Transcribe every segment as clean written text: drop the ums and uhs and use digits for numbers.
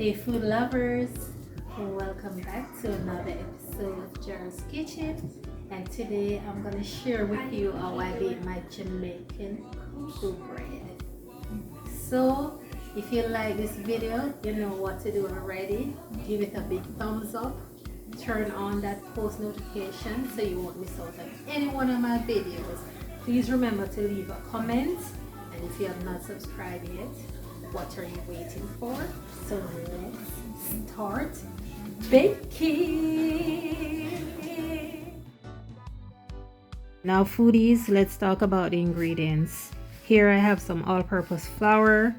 Hey food lovers, welcome back to another episode of Jar's Kitchen, and today I'm going to share with you how I made my Jamaican cocoa bread. So if you like this video, you know what to do already. Give it a big thumbs up, turn on that post notification so you won't miss out on any one of my videos. Please remember to leave a comment, and if you have not subscribed yet, what are you waiting for? So let's start baking. Now foodies, let's talk about the ingredients. Here I have some all-purpose flour.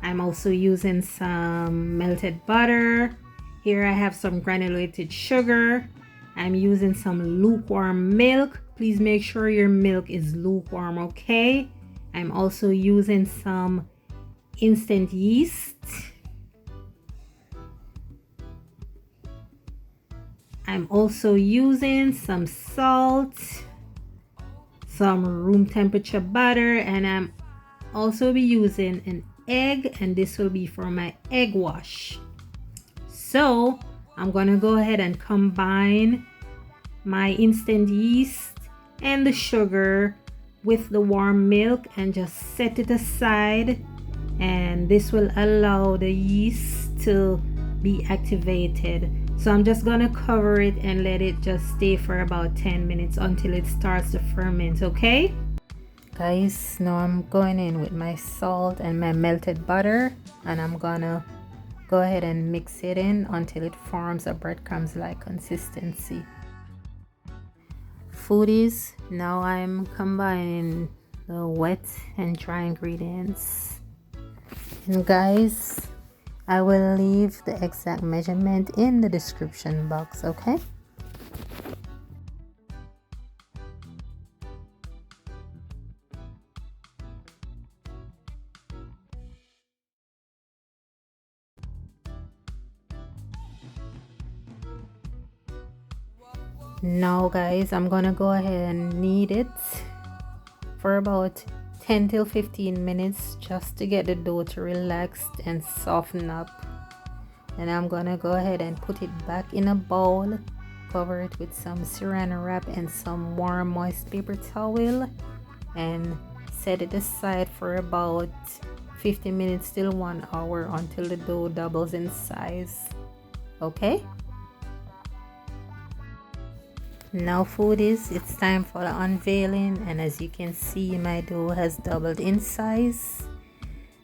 I'm also using some melted butter. Here I have some granulated sugar. I'm using some lukewarm milk. Please make sure your milk is lukewarm, okay? I'm also using some instant yeast. I'm also using some salt, some room temperature butter, and I'm also be using an egg, and this will be for my egg wash. So I'm gonna go ahead and combine my instant yeast and the sugar with the warm milk and just set it aside, and this will allow the yeast to be activated. So I'm just gonna cover it and let it just stay for about 10 minutes until it starts to ferment, okay? Guys, now I'm going in with my salt and my melted butter, and I'm gonna go ahead and mix it in until it forms a breadcrumbs like consistency. Foodies, now I'm combining the wet and dry ingredients. And guys, I will leave the exact measurement in the description box, okay? Now guys, I'm gonna go ahead and knead it for about 10 till 15 minutes just to get the dough to relax and soften up. And I'm gonna go ahead and put it back in a bowl, cover it with some saran wrap and some warm moist paper towel, and set it aside for about 50 minutes till 1 hour until the dough doubles in size, okay? Now foodies, it's time for the unveiling, and as you can see, my dough has doubled in size,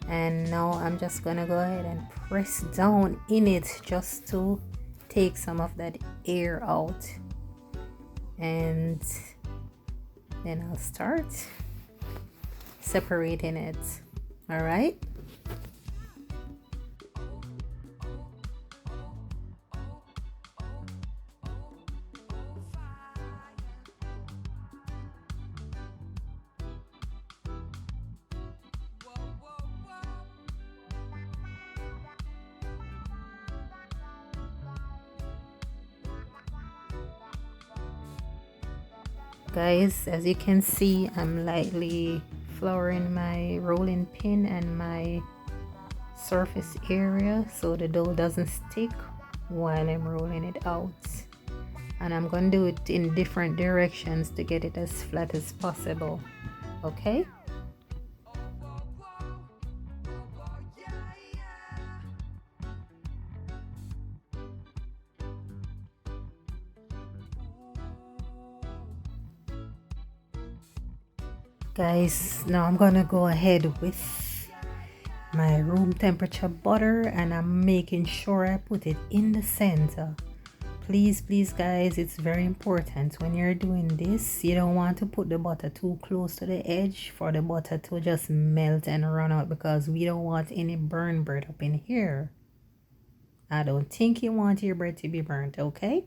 and now I'm just gonna go ahead and press down in it just to take some of that air out, and then I'll start separating it. All right. Guys, as you can see, I'm lightly flouring my rolling pin and my surface area so the dough doesn't stick while I'm rolling it out. And I'm going to do it in different directions to get it as flat as possible, okay? Guys, now I'm gonna go ahead with my room temperature butter, and I'm making sure I put it in the center. Please guys, it's very important when you're doing this. You don't want to put the butter too close to the edge for the butter to just melt and run out, because we don't want any burn bread up in here. I don't think you want your bread to be burnt, okay?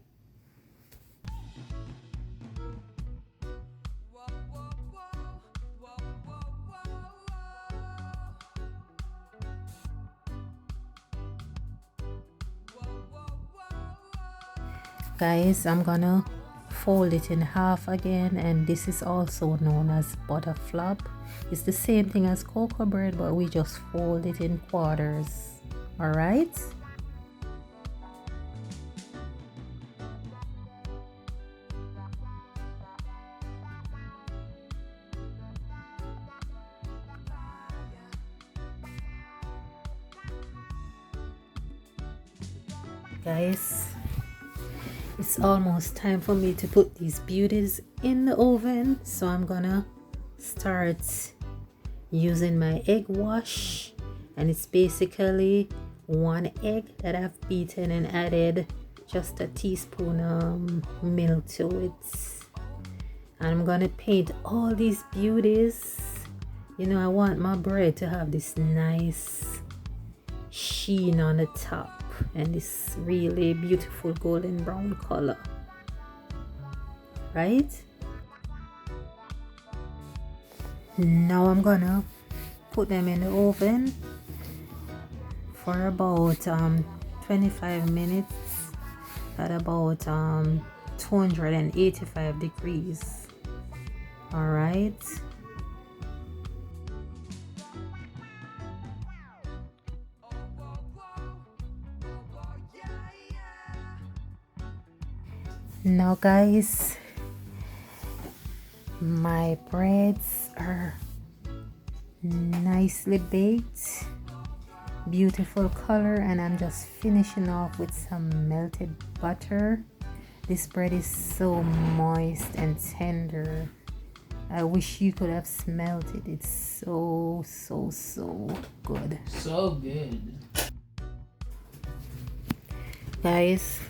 Guys, I'm gonna fold it in half again, and this is also known as butter flop. It's the same thing as cocoa bread, but we just fold it in quarters. All right, Guys, it's almost time for me to put these beauties in the oven, so I'm gonna start using my egg wash, and it's basically 1 egg that I've beaten and added just a teaspoon milk to it. And I'm gonna paint all these beauties. You know, I want my bread to have this nice sheen on the top and this really beautiful golden brown color, right? Now I'm gonna put them in the oven for about 25 minutes at about 285 degrees. All right. Now guys, my breads are nicely baked, beautiful color, and I'm just finishing off with some melted butter. This bread is so moist and tender. I wish you could have smelled it. It's so good. So good. Guys,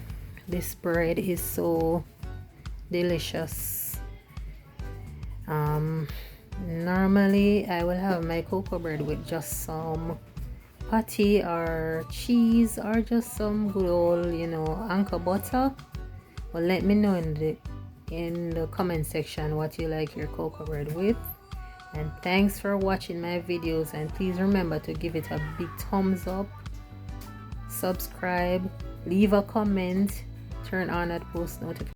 this bread is so delicious. Normally I will have my cocoa bread with just some patty or cheese or just some good old, you know, anchor butter. But let me know in the comment section what you like your cocoa bread with. And thanks for watching my videos, and please remember to give it a big thumbs up, subscribe, leave a comment, turn on that post notification.